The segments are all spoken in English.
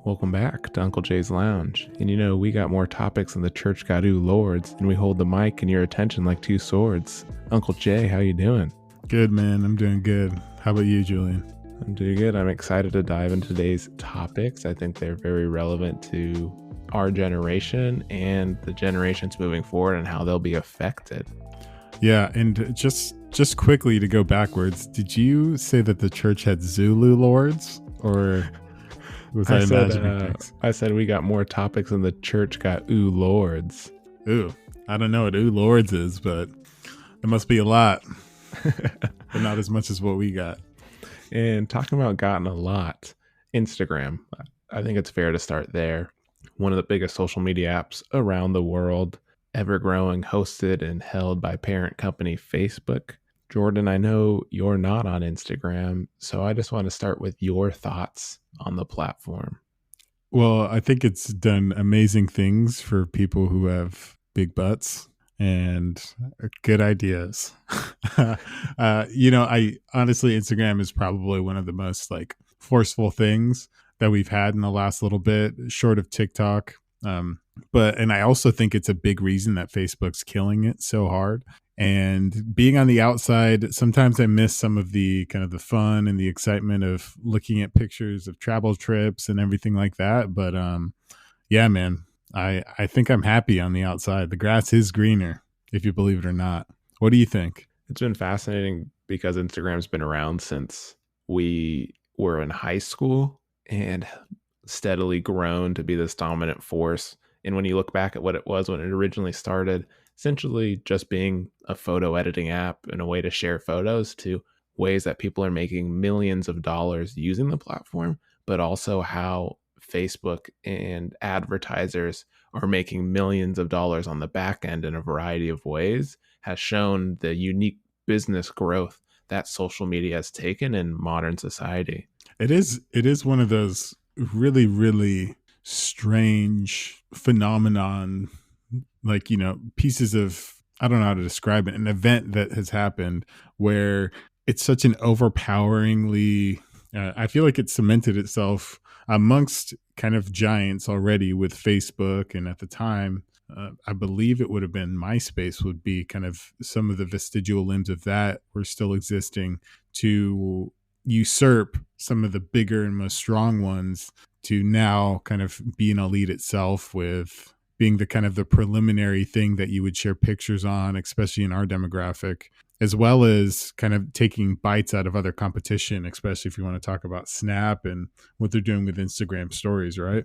Welcome back to Uncle Jay's Lounge. And we got more topics than the church got lords, and we hold the mic and your attention like two swords. Uncle Jay, how you doing? Good, man. I'm doing good. How about you, Julian? I'm doing good. I'm excited to dive into today's topics. I think they're very relevant to our generation and the generations moving forward and how they'll be affected. Yeah, and just quickly to go backwards, did you say that the church had Zulu lords, or was I imagining things? I said we got more topics than the church got lords. Ooh, I don't know what lords is, but it must be a lot, but not as much as what we got. And talking about gotten a lot, Instagram, I think it's fair to start there. One of the biggest social media apps around the world, ever growing, hosted and held by parent company Facebook. Jordan, I know you're not on Instagram, so I just want to start with your thoughts on the platform. Well, I think it's done amazing things for people who have big butts and good ideas. I honestly, Instagram is probably one of the most forceful things that we've had in the last little bit, short of TikTok. And I also think it's a big reason that Facebook's killing it so hard. And being on the outside, sometimes I miss some of the kind of the fun and the excitement of looking at pictures of travel trips and everything like that. But yeah, man, I think I'm happy on the outside. The grass is greener, if you believe it or not. What do you think? It's been fascinating because Instagram's been around since we were in high school and steadily grown to be this dominant force. And when you look back at what it was when it originally started, essentially just being a photo editing app and a way to share photos, to ways that people are making millions of dollars using the platform, but also how Facebook and advertisers are making millions of dollars on the back end in a variety of ways, has shown the unique business growth that social media has taken in modern society. It is one of those really, really strange phenomenon, pieces of, I don't know how to describe it, an event that has happened where it's such an overpoweringly, I feel like it cemented itself amongst kind of giants already with Facebook. And at the time, I believe it would have been MySpace would be kind of some of the vestigial limbs of that were still existing to usurp some of the bigger and most strong ones, to now kind of be an elite itself, with being the kind of the preliminary thing that you would share pictures on, especially in our demographic, as well as kind of taking bites out of other competition, especially if you want to talk about Snap and what they're doing with Instagram stories, right?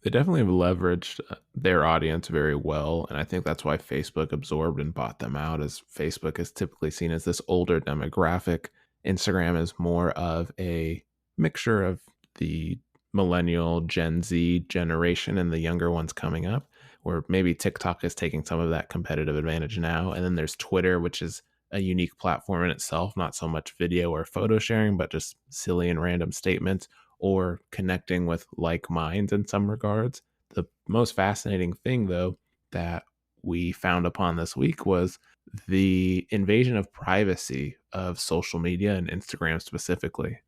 They definitely have leveraged their audience very well. And I think that's why Facebook absorbed and bought them out, as Facebook is typically seen as this older demographic. Instagram is more of a mixture of the millennial Gen Z generation and the younger ones coming up, where maybe TikTok is taking some of that competitive advantage now. And then there's Twitter, which is a unique platform in itself, not so much video or photo sharing, but just silly and random statements or connecting with like minds in some regards. The most fascinating thing, though, that we found upon this week was the invasion of privacy of social media and Instagram specifically.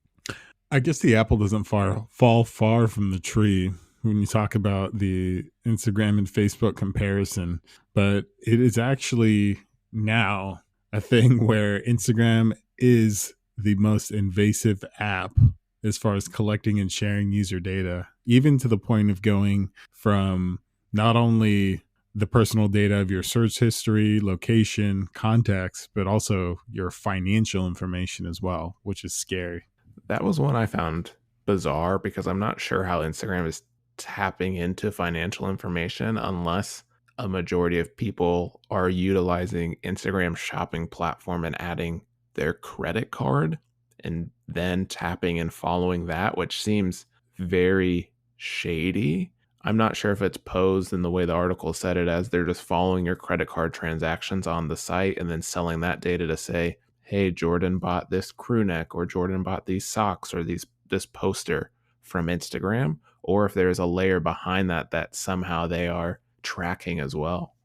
I guess the apple doesn't fall far from the tree when you talk about the Instagram and Facebook comparison, but it is actually now a thing where Instagram is the most invasive app as far as collecting and sharing user data, even to the point of going from not only the personal data of your search history, location, contacts, but also your financial information as well, which is scary. That was one I found bizarre, because I'm not sure how Instagram is tapping into financial information unless a majority of people are utilizing Instagram's shopping platform and adding their credit card and then tapping and following that, which seems very shady. I'm not sure if it's posed in the way the article said it, as they're just following your credit card transactions on the site and then selling that data to say, hey, Jordan bought this crew neck, or Jordan bought these socks, or this poster from Instagram, or if there's a layer behind that somehow they are tracking as well.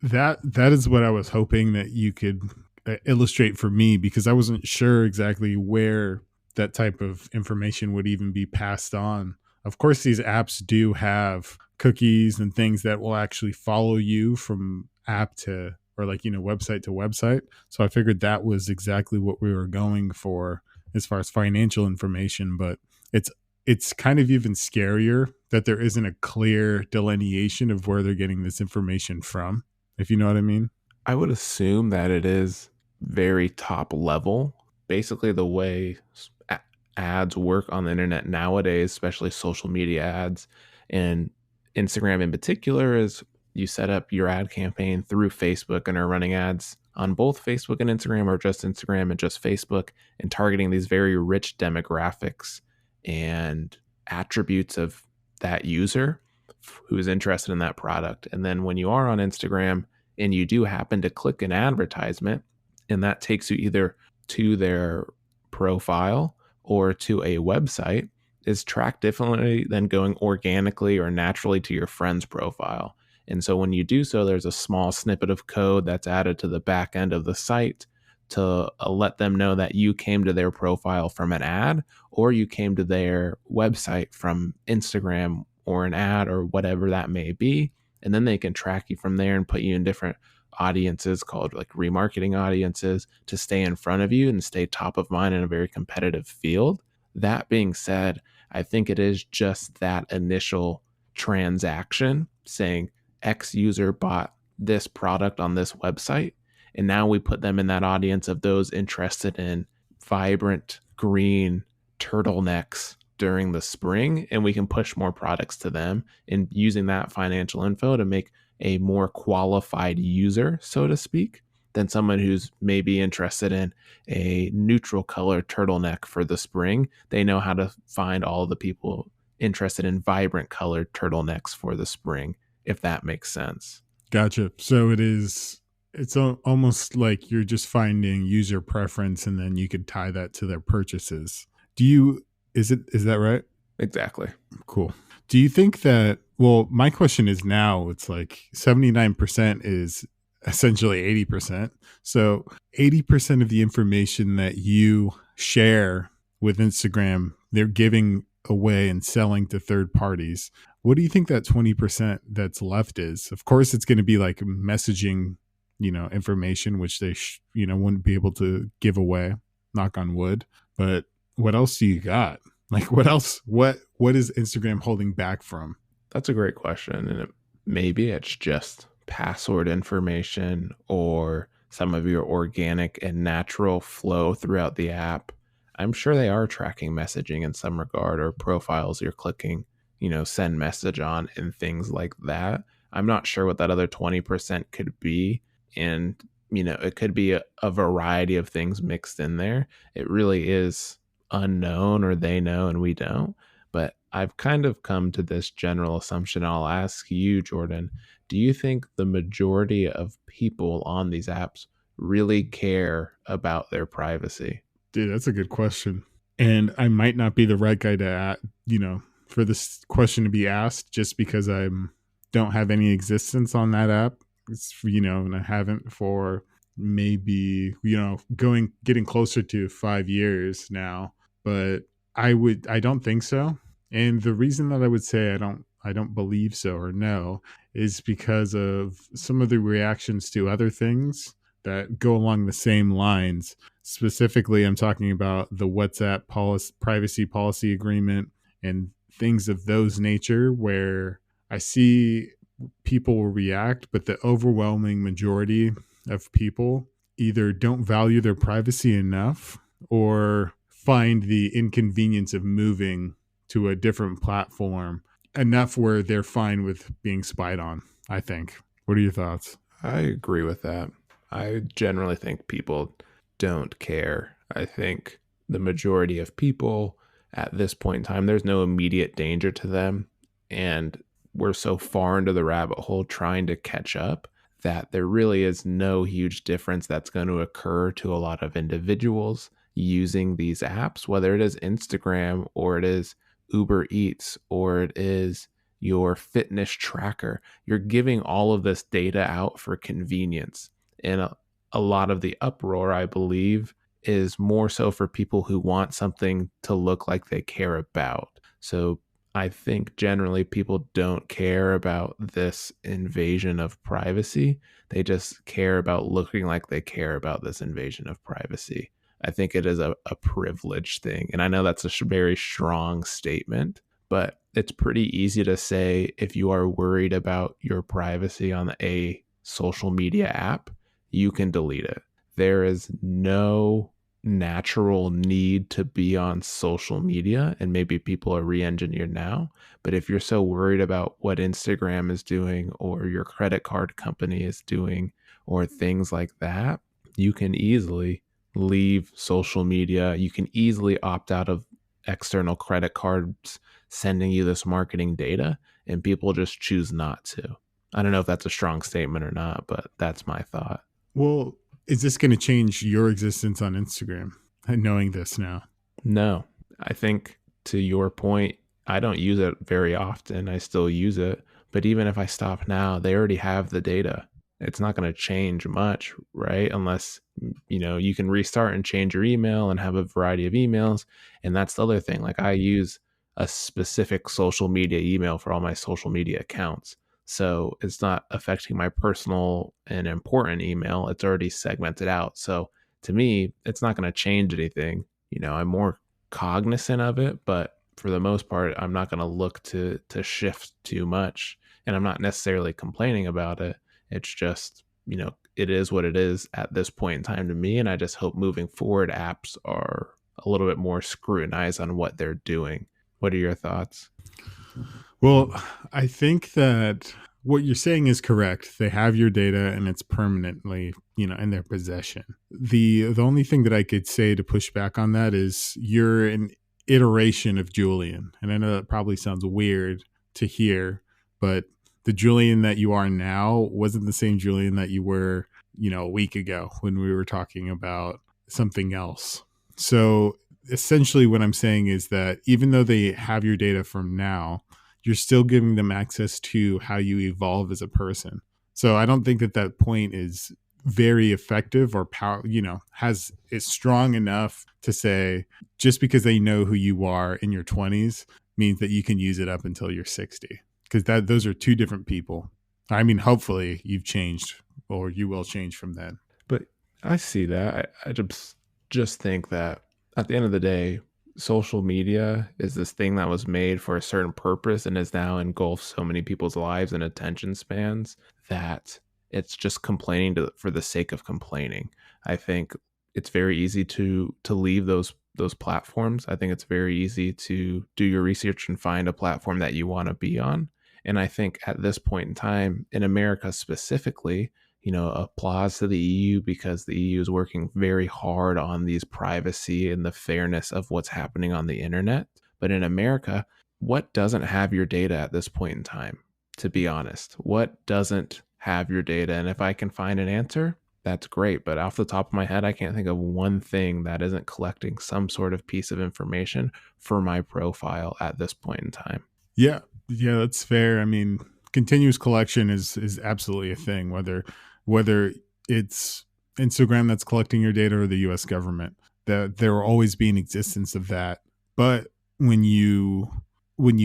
That is what I was hoping that you could illustrate for me, because I wasn't sure exactly where that type of information would even be passed on of course, these apps do have cookies and things that will actually follow you from app to, or like, website to website. So I figured that was exactly what we were going for as far as financial information. But it's it's kind of even scarier that there isn't a clear delineation of where they're getting this information from, if you know what I mean. I would assume that it is very top level. Basically, the way ads work on the internet nowadays, especially social media ads and Instagram in particular, is you set up your ad campaign through Facebook and are running ads on both Facebook and Instagram, or just Instagram and just Facebook, and targeting these very rich demographics and attributes of that user who is interested in that product. And then when you are on Instagram and you do happen to click an advertisement, and that takes you either to their profile or to a website, is tracked differently than going organically or naturally to your friend's profile. And so when you do so, there's a small snippet of code that's added to the back end of the site to let them know that you came to their profile from an ad, or you came to their website from Instagram or an ad or whatever that may be. And then they can track you from there and put you in different audiences called like remarketing audiences to stay in front of you and stay top of mind in a very competitive field. That being said, I think it is just that initial transaction saying X user bought this product on this website. And now we put them in that audience of those interested in vibrant green turtlenecks during the spring. And we can push more products to them and using that financial info to make a more qualified user, so to speak, than someone who's maybe interested in a neutral color turtleneck for the spring. They know how to find all the people interested in vibrant colored turtlenecks for the spring, if that makes sense. Gotcha. So it's almost like you're just finding user preference and then you could tie that to their purchases. Do you, is that right? Exactly. Cool. Do you think that, well, my question is now it's like 79% is essentially 80%. So 80% of the information that you share with Instagram, they're giving away and selling to third parties. What do you think that 20% that's left is? Of course, it's going to be like messaging, information, which they, wouldn't be able to give away, knock on wood. But what else do you got? Like what else? What is Instagram holding back from? That's a great question. And maybe it's just password information or some of your organic and natural flow throughout the app. I'm sure they are tracking messaging in some regard, or profiles you're clicking, send message on and things like that. I'm not sure what that other 20% could be. And, it could be a variety of things mixed in there. It really is unknown, or they know and we don't. But I've kind of come to this general assumption. I'll ask you, Jordan, do you think the majority of people on these apps really care about their privacy? Dude, that's a good question. And I might not be the right guy to, for this question to be asked just because I don't have any existence on that app. It's, and I haven't for maybe, getting closer to 5 years now. But I don't think so. And the reason that I would say I don't believe so or no is because of some of the reactions to other things that go along the same lines. Specifically, I'm talking about the WhatsApp privacy policy agreement and things of those nature, where I see people will react, but the overwhelming majority of people either don't value their privacy enough or find the inconvenience of moving to a different platform enough where they're fine with being spied on, I think. What are your thoughts? I agree with that. I generally think people don't care. I think the majority of people at this point in time, there's no immediate danger to them. And we're so far into the rabbit hole trying to catch up that there really is no huge difference that's going to occur to a lot of individuals using these apps, whether it is Instagram or it is Uber Eats or it is your fitness tracker. You're giving all of this data out for convenience. And a lot of the uproar, I believe, is more so for people who want something to look like they care about. So I think generally people don't care about this invasion of privacy. They just care about looking like they care about this invasion of privacy. I think it is a privilege thing. And I know that's a very strong statement, but it's pretty easy to say if you are worried about your privacy on a social media app, you can delete it. There is no natural need to be on social media, and maybe people are re-engineered now, but if you're so worried about what Instagram is doing or your credit card company is doing or things like that, you can easily leave social media. You can easily opt out of external credit cards sending you this marketing data, and people just choose not to. I don't know if that's a strong statement or not, but that's my thought. Well, is this going to change your existence on Instagram? Knowing this now. No, I think to your point, I don't use it very often. I still use it. But even if I stop now, they already have the data. It's not going to change much, right? Unless, you can restart and change your email and have a variety of emails. And that's the other thing. Like I use a specific social media email for all my social media accounts. So it's not affecting my personal and important email. It's already segmented out. So to me, it's not going to change anything. I'm more cognizant of it, but for the most part, I'm not going to look to shift too much, and I'm not necessarily complaining about it. It's just, it is what it is at this point in time to me, and I just hope moving forward apps are a little bit more scrutinized on what they're doing. What are your thoughts? Well, I think that what you're saying is correct. They have your data and it's permanently, in their possession. The only thing that I could say to push back on that is you're an iteration of Julian. And I know that probably sounds weird to hear, but the Julian that you are now wasn't the same Julian that you were, a week ago when we were talking about something else. So essentially what I'm saying is that even though they have your data from now, you're still giving them access to how you evolve as a person. So I don't think that point is very effective or is strong enough to say just because they know who you are in your 20s means that you can use it up until you're 60, because those are two different people. I mean, hopefully you've changed or you will change from then. But I see that. I just think that at the end of the day, social media is this thing that was made for a certain purpose and has now engulfed so many people's lives and attention spans that it's just complaining for the sake of complaining. I think it's very easy to leave those platforms. I think it's very easy to do your research and find a platform that you want to be on. And I think at this point in time, in America specifically, applause to the EU because the EU is working very hard on these privacy and the fairness of what's happening on the internet. But in America, what doesn't have your data at this point in time? To be honest, what doesn't have your data? And if I can find an answer, that's great. But off the top of my head, I can't think of one thing that isn't collecting some sort of piece of information for my profile at this point in time. Yeah, that's fair. I mean, continuous collection is absolutely a thing, whether it's Instagram that's collecting your data or the US government. That there will always be an existence of that. But when you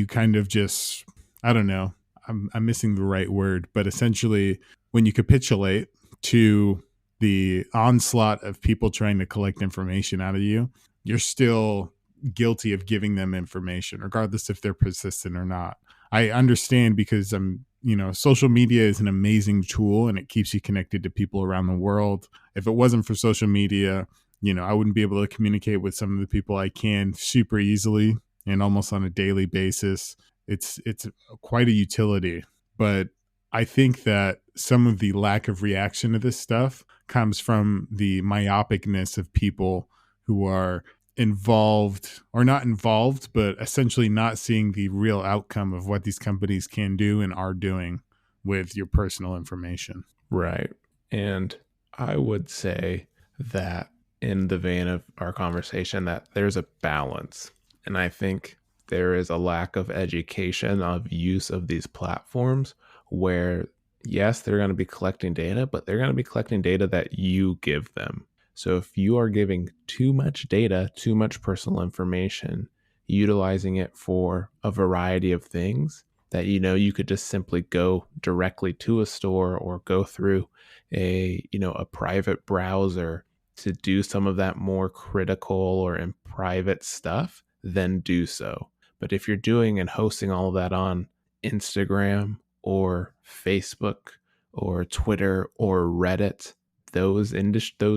kind of just, I don't know, I'm missing the right word, but essentially when you capitulate to the onslaught of people trying to collect information out of you, you're still guilty of giving them information, regardless if they're persistent or not. I understand because social media is an amazing tool and it keeps you connected to people around the world. If it wasn't for social media, I wouldn't be able to communicate with some of the people I can super easily and almost on a daily basis. It's quite a utility, but I think that some of the lack of reaction to this stuff comes from the myopicness of people who are involved or not involved, but essentially not seeing the real outcome of what these companies can do and are doing with your personal information. Right. And I would say that in the vein of our conversation, that there's a balance. And I think there is a lack of education of use of these platforms where, yes, they're going to be collecting data, but they're going to be collecting data that you give them. So if you are giving too much data, too much personal information, utilizing it for a variety of things that you could just simply go directly to a store or go through a private browser to do some of that more critical or in private stuff, then do so. But if you're doing and hosting all of that on Instagram or Facebook or Twitter or Reddit, those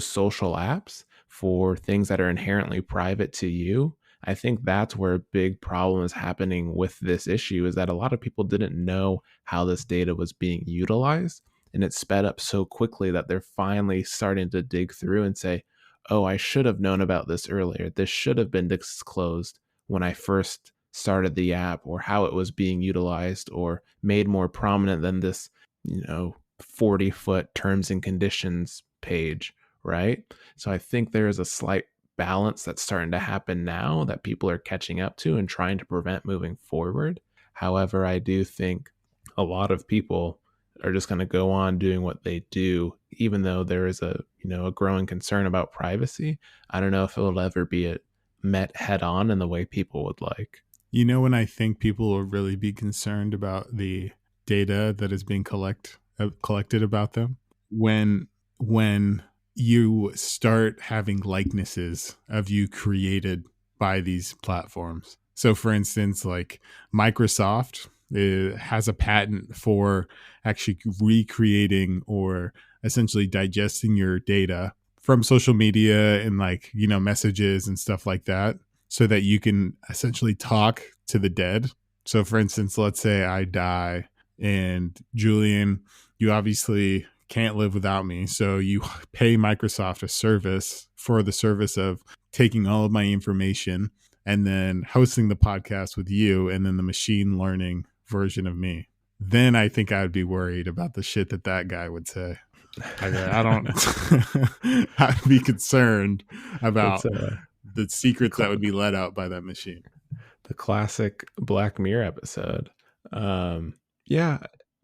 social apps for things that are inherently private to you, I think that's where a big problem is happening with this issue, is that a lot of people didn't know how this data was being utilized, and it sped up so quickly that they're finally starting to dig through and say, "Oh, I should have known about this earlier. This should have been disclosed when I first started the app, or how it was being utilized or made more prominent than this, 40-foot terms and conditions page," right? So I think there is a slight balance that's starting to happen now that people are catching up to and trying to prevent moving forward. However, I do think a lot of people are just going to go on doing what they do, even though there is a growing concern about privacy. I don't know if it'll ever be met head on in the way people would like. When I think people will really be concerned about the data that is being collected about them, when you start having likenesses of you created by these platforms. So, for instance, like Microsoft has a patent for actually recreating or essentially digesting your data from social media and messages and stuff like that, so that you can essentially talk to the dead. So, for instance, let's say I die and Julian, you obviously can't live without me. So you pay Microsoft a service for the service of taking all of my information and then hosting the podcast with you and then the machine learning version of me. Then I think I'd be worried about the shit that guy would say. I don't, I'd be concerned about the secrets that would be let out by that machine. The classic Black Mirror episode.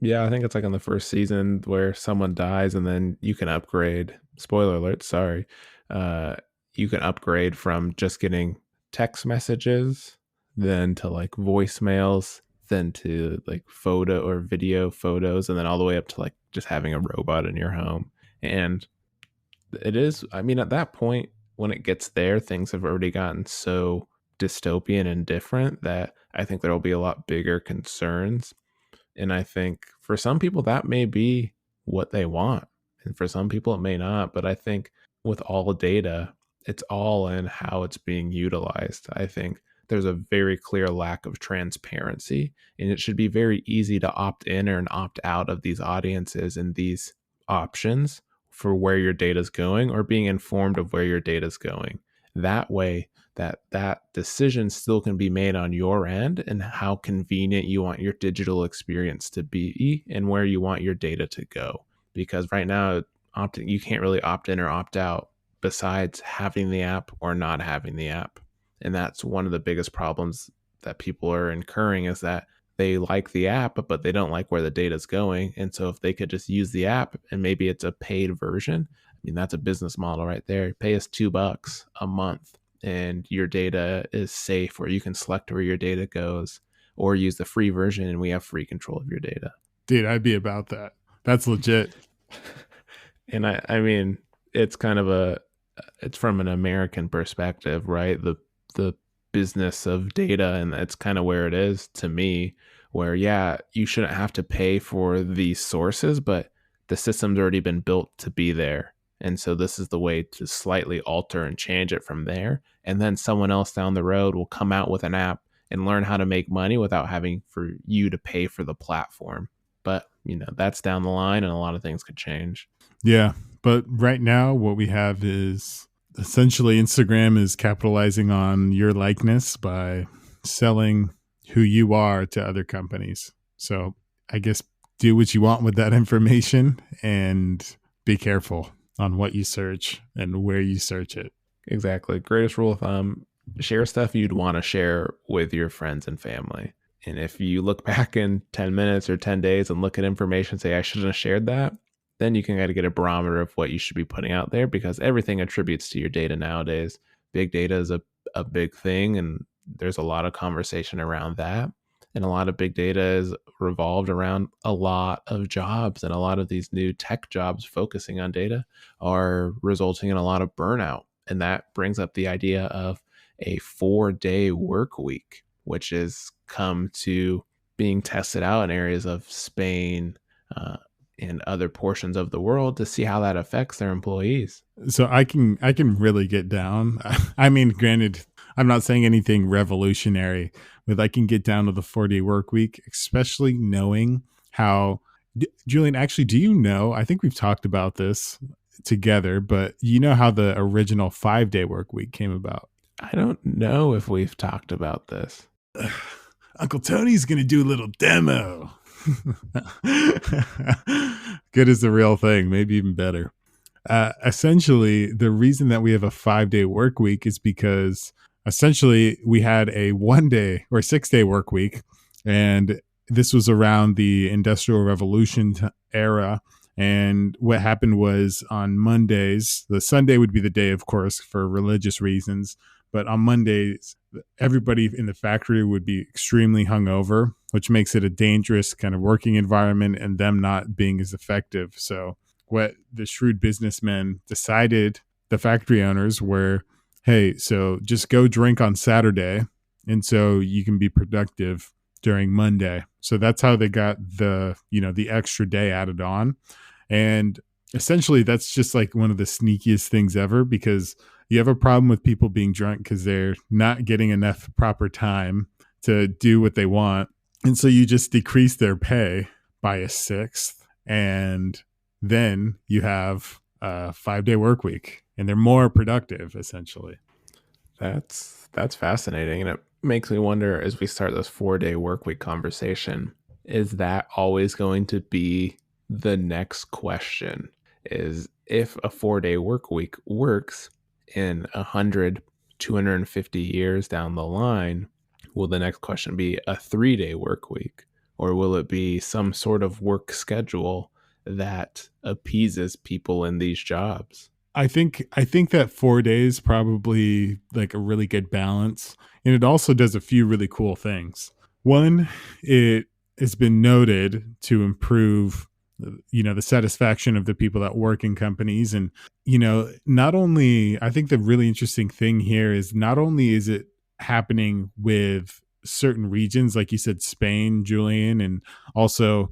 Yeah, I think it's like in the first season where someone dies and then you can upgrade. Spoiler alert, sorry. You can upgrade from just getting text messages, then to like voicemails, then to like photo or video photos, and then all the way up to like just having a robot in your home. And it is, I mean, at that point, when it gets there, things have already gotten so dystopian and different that I think there will be a lot bigger concerns. And I think for some people that may be what they want, and for some people it may not. But I think with all data, it's all in how it's being utilized. I think there's a very clear lack of transparency, and it should be very easy to opt in or opt out of these audiences and these options for where your data is going, or being informed of where your data is going. That way, that decision still can be made on your end, and how convenient you want your digital experience to be and where you want your data to go. Because right now, you can't really opt in or opt out besides having the app or not having the app. And that's one of the biggest problems that people are incurring, is that they like the app, but they don't like where the data is going. And so if they could just use the app, and maybe it's a paid version, I mean, that's a business model right there. Pay us $2 a month and your data is safe, or you can select where your data goes, or use the free version and we have free control of your data. Dude, I'd be about that. That's legit. And I mean, it's kind of it's from an American perspective, right? The business of data, and that's kind of where it is to me, where you shouldn't have to pay for these sources, but the system's already been built to be there. And so this is the way to slightly alter and change it from there. And then someone else down the road will come out with an app and learn how to make money without having for you to pay for the platform. But, that's down the line, and a lot of things could change. Yeah. But right now, what we have is essentially Instagram is capitalizing on your likeness by selling who you are to other companies. So I guess do what you want with that information, and be careful on what you search and where you search it. Exactly. Greatest rule of thumb: share stuff you'd want to share with your friends and family. And if you look back in 10 minutes or 10 days and look at information and say, I shouldn't have shared that, then you can kind of get a barometer of what you should be putting out there, because everything attributes to your data nowadays. Big data is a big thing, and there's a lot of conversation around that. And a lot of big data is revolved around a lot of jobs, and a lot of these new tech jobs focusing on data are resulting in a lot of burnout. And that brings up the idea of a 4-day work week, which has come to being tested out in areas of Spain, uh, and other portions of the world to see how that affects their employees. So I can really get down. I mean, granted, I'm not saying anything revolutionary, but I can get down to the 4-day work week, especially knowing how. Julian, actually, do you know? I think we've talked about this together, but you know how the original 5-day work week came about? I don't know if we've talked about this. Uncle Tony's gonna do a little demo. Good as the real thing, maybe even better. Essentially, the reason that we have a 5-day work week is because essentially we had a 1-day or 6-day work week, and this was around the Industrial Revolution era. And what happened was on Mondays, the Sunday would be the day, of course, for religious reasons. But on Mondays, everybody in the factory would be extremely hungover, which makes it a dangerous kind of working environment and them not being as effective. So what the shrewd businessmen decided, the factory owners, were, hey, so just go drink on Saturday, and so you can be productive during Monday. So that's how they got the extra day added on. And essentially that's just like one of the sneakiest things ever, because you have a problem with people being drunk because they're not getting enough proper time to do what they want. And so you just decrease their pay by a sixth, and then you have a 5-day work week, and they're more productive essentially. That's fascinating, and it makes me wonder as we start this 4-day work week conversation, is that always going to be the next question? Is if a 4-day work week works in 100, 250 years down the line, will the next question be a 3-day work week? Or will it be some sort of work schedule that appeases people in these jobs? I think that 4 days probably like a really good balance, and it also does a few really cool things. One, it has been noted to improve, the satisfaction of the people that work in companies. And not only, I think the really interesting thing here is not only is it happening with certain regions, like you said, Spain, Julian, and also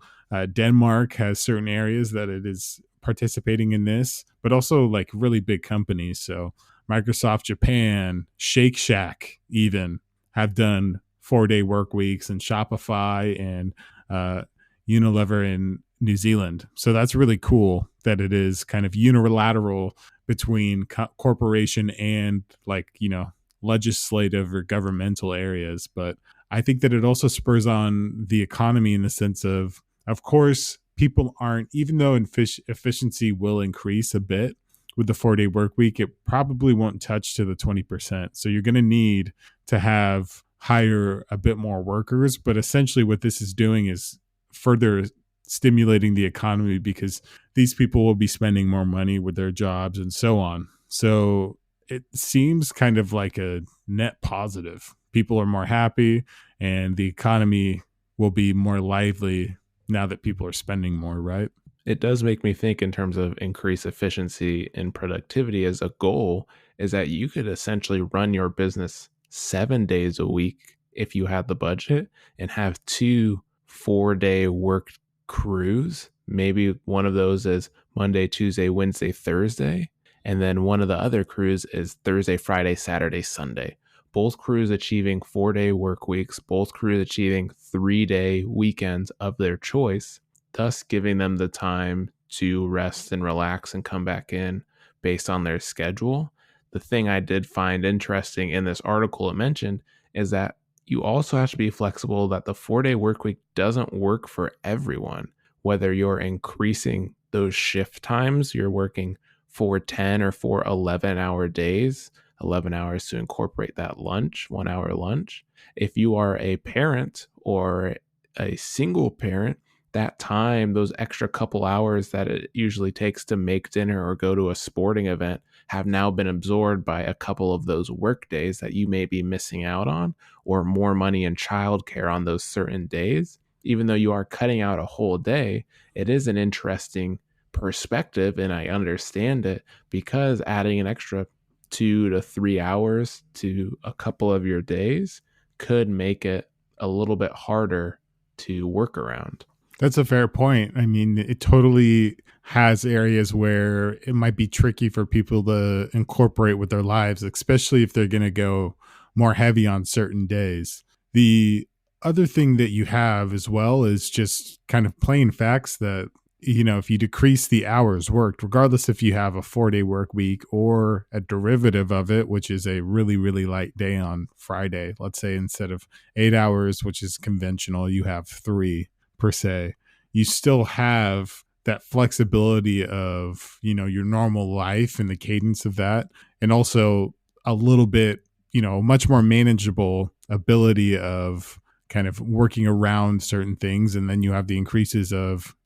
Denmark has certain areas that it is participating in this, but also like really big companies. So Microsoft Japan, Shake Shack even have done 4-day work weeks, and Shopify and uh, Unilever in New Zealand. So that's really cool that it is kind of unilateral between corporation and legislative or governmental areas. But I think that it also spurs on the economy in the sense of course, people aren't, even though efficiency will increase a bit with the 4-day work week, it probably won't touch to the 20%. So you're going to need to hire a bit more workers. But essentially what this is doing is further stimulating the economy, because these people will be spending more money with their jobs and so on. So it seems kind of like a net positive. People are more happy, and the economy will be more lively now that people are spending more, right? It does make me think in terms of increased efficiency and productivity as a goal, is that you could essentially run your business 7 days a week if you had the budget, and have 2 4-day work crews. Maybe one of those is Monday, Tuesday, Wednesday, Thursday. And then one of the other crews is Thursday, Friday, Saturday, Sunday. Both crews achieving 4-day work weeks, both crews achieving 3-day weekends of their choice, thus giving them the time to rest and relax and come back in based on their schedule. The thing I did find interesting in this article it mentioned is that you also have to be flexible, that the 4-day work week doesn't work for everyone. Whether you're increasing those shift times, you're working 4 10 or 4 11-hour days, 11 hours to incorporate that lunch, 1 hour lunch. If you are a parent or a single parent that time, those extra couple hours that it usually takes to make dinner or go to a sporting event, have now been absorbed by a couple of those work days that you may be missing out on, or more money in childcare on those certain days. Even though you are cutting out a whole day, it is an interesting perspective, and I understand it, because adding an extra 2 to 3 hours to a couple of your days could make it a little bit harder to work around. That's a fair point. I mean, it totally has areas where it might be tricky for people to incorporate with their lives, especially if they're going to go more heavy on certain days. The other thing that you have as well is just kind of plain facts that, if you decrease the hours worked, regardless if you have a 4-day work week or a derivative of it, which is a really, really light day on Friday, let's say instead of 8 hours, which is conventional, you have three per se, you still have that flexibility of, your normal life and the cadence of that. And also a little bit, much more manageable ability of kind of working around certain things. And then you have the increases of,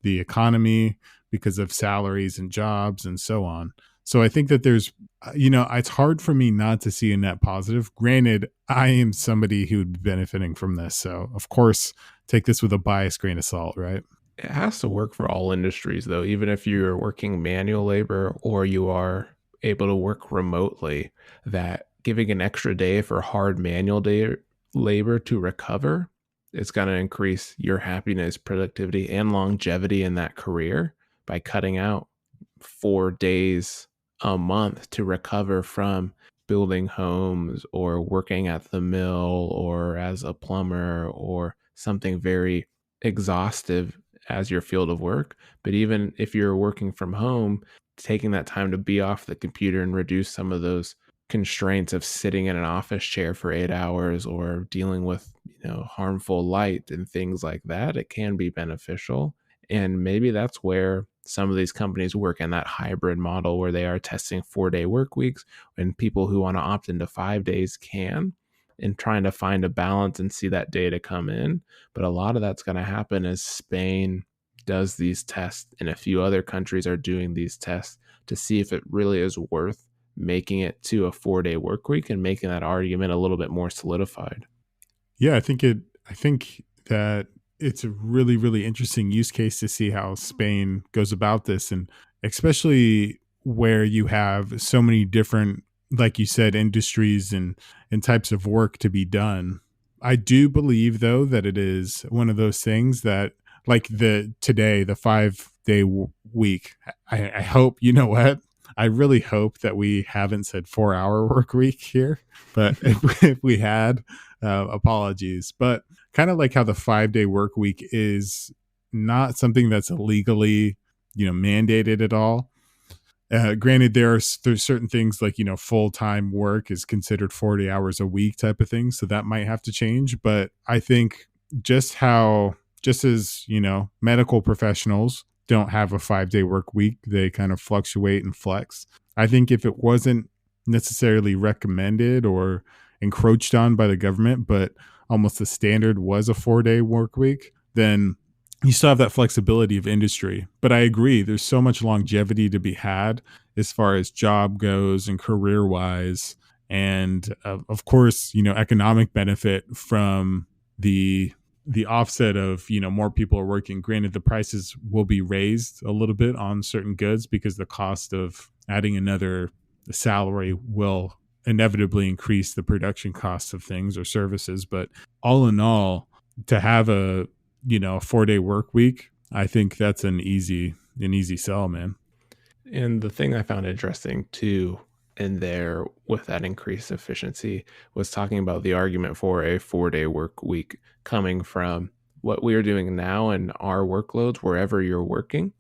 the economy because of salaries and jobs and so on. So I think that there's, it's hard for me not to see a net positive. Granted, I am somebody who would be benefiting from this. So, of course, take this with a biased grain of salt, right? It has to work for all industries, though, even if you're working manual labor or you are able to work remotely, that giving an extra day for hard manual day labor to recover, it's going to increase your happiness, productivity, and longevity in that career by cutting out 4 days a month to recover from building homes or working at the mill or as a plumber or something very exhaustive as your field of work. But even if you're working from home, taking that time to be off the computer and reduce some of those constraints of sitting in an office chair for 8 hours or dealing with harmful light and things like that, it can be beneficial. And maybe that's where some of these companies work in that hybrid model where they are testing 4-day work weeks, and people who want to opt into 5 days can, and trying to find a balance and see that data come in. But a lot of that's going to happen as Spain does these tests and a few other countries are doing these tests to see if it really is worth making it to a 4-day work week and making that argument a little bit more solidified. Yeah, I think that it's a really, really interesting use case to see how Spain goes about this, and especially where you have so many different, like you said, industries and types of work to be done. I do believe though that it is one of those things that, like the 5-day week. I hope, you know what? I really hope that we haven't said 4-hour work week here, but if we had, apologies. But kind of like how the 5-day work week is not something that's legally, mandated at all. Granted, there's certain things like, full time work is considered 40 hours a week type of thing, so that might have to change. But I think just as medical professionals don't have a 5-day work week, they kind of fluctuate and flex. I think if it wasn't necessarily recommended or encroached on by the government, but almost the standard was a 4-day work week, then you still have that flexibility of industry. But I agree, there's so much longevity to be had as far as job goes and career wise. And of course, economic benefit from the offset of more people are working. Granted, the prices will be raised a little bit on certain goods because the cost of adding another salary will inevitably increase the production costs of things or services. But all in all, to have a 4-day work week, I think that's an easy sell, man. And the thing I found interesting too in there with that increased efficiency was talking about the argument for a 4-day work week coming from what we are doing now, and our workloads wherever you're working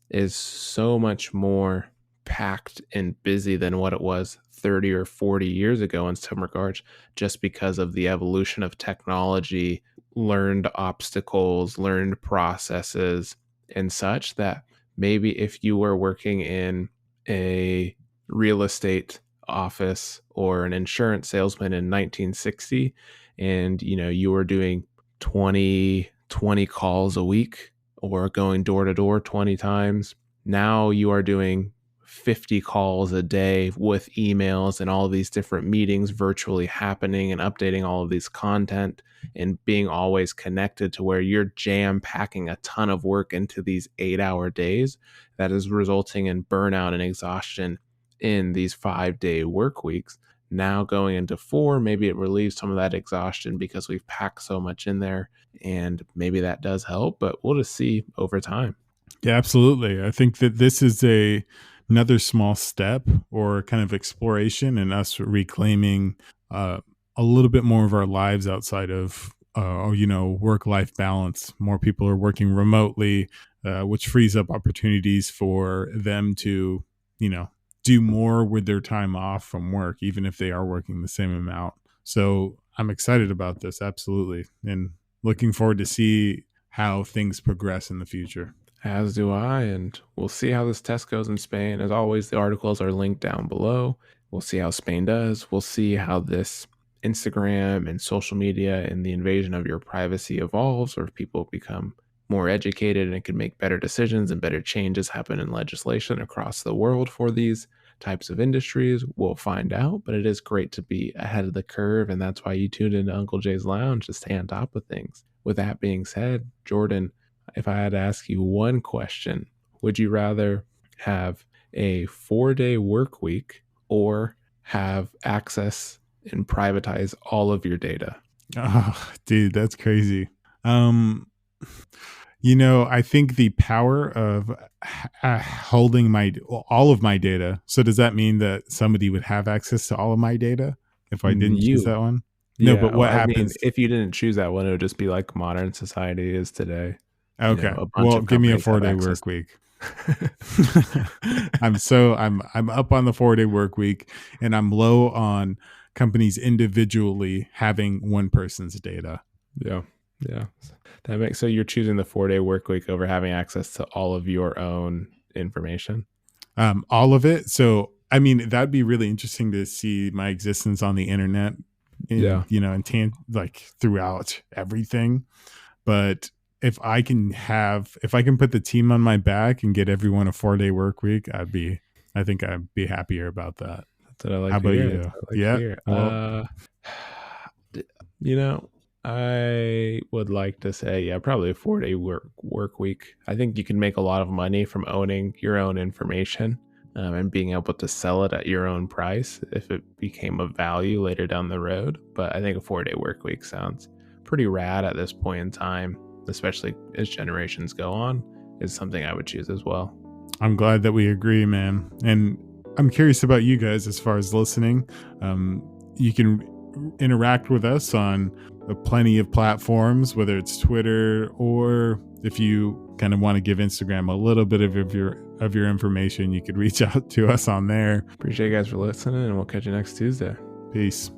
is so much more packed and busy than what it was 30 or 40 years ago in some regards, just because of the evolution of technology, learned obstacles, learned processes, and such, that maybe if you were working in a real estate office or an insurance salesman in 1960 and you were doing 20 20 calls a week or going door to door 20 times. Now you are doing 50 calls a day with emails and all these different meetings virtually happening and updating all of these content and being always connected to where you're jam packing a ton of work into these 8-hour days that is resulting in burnout and exhaustion in these 5-day work weeks. Now going into 4, maybe it relieves some of that exhaustion because we've packed so much in there, and maybe that does help, but we'll just see over time. Yeah, absolutely. I think that this is another small step or kind of exploration in us reclaiming uh, a little bit more of our lives outside of work life balance. More people are working remotely, which frees up opportunities for them to you know do more with their time off from work, even if they are working the same amount. So I'm excited about this, absolutely, and looking forward to see how things progress in the future. As do I, and we'll see how this test goes in Spain. As always, the articles are linked down below. We'll see how Spain does. We'll see how this Instagram and social media and the invasion of your privacy evolves, or if people become more educated and can make better decisions and better changes happen in legislation across the world for these types of industries. We'll find out, but it is great to be ahead of the curve, and that's why you tuned into Uncle Jay's Lounge to stay on top of things. With that being said, Jordan, if I had to ask you one question, would you rather have a 4-day work week or have access and privatize all of your data? Oh, dude, that's crazy. I think the power of holding all of my data. So does that mean that somebody would have access to all of my data if I didn't choose You. that one? No, Yeah. but Well, what I mean, happens? if you didn't choose that one, it would just be like modern society is today. Okay, A bunch well, of give me a companies have 4-day access. work week. I'm up on the 4-day work week, and I'm low on companies individually having one person's data. Yeah. Yeah. That makes so you're choosing the 4-day work week over having access to all of your own information. All of it. So, I mean, that'd be really interesting to see my existence on the internet Yeah. like throughout everything. But if I can put the team on my back and get everyone a 4-day work week, I think I'd be happier about that. That's what I How like to about hear. That's you? what I like to Yeah. hear. Well, You know, I would like to say, yeah, probably a 4-day work week. I think you can make a lot of money from owning your own information, and being able to sell it at your own price if it became of value later down the road. But I think a 4-day work week sounds pretty rad at this point in time, especially as generations go on, is something I would choose as well. I'm glad that we agree, man. And I'm curious about you guys as far as listening. You can interact with us on plenty of platforms, whether it's Twitter or if you kind of want to give Instagram a little bit of your information, you could reach out to us on there. Appreciate you guys for listening, and we'll catch you next Tuesday. Peace.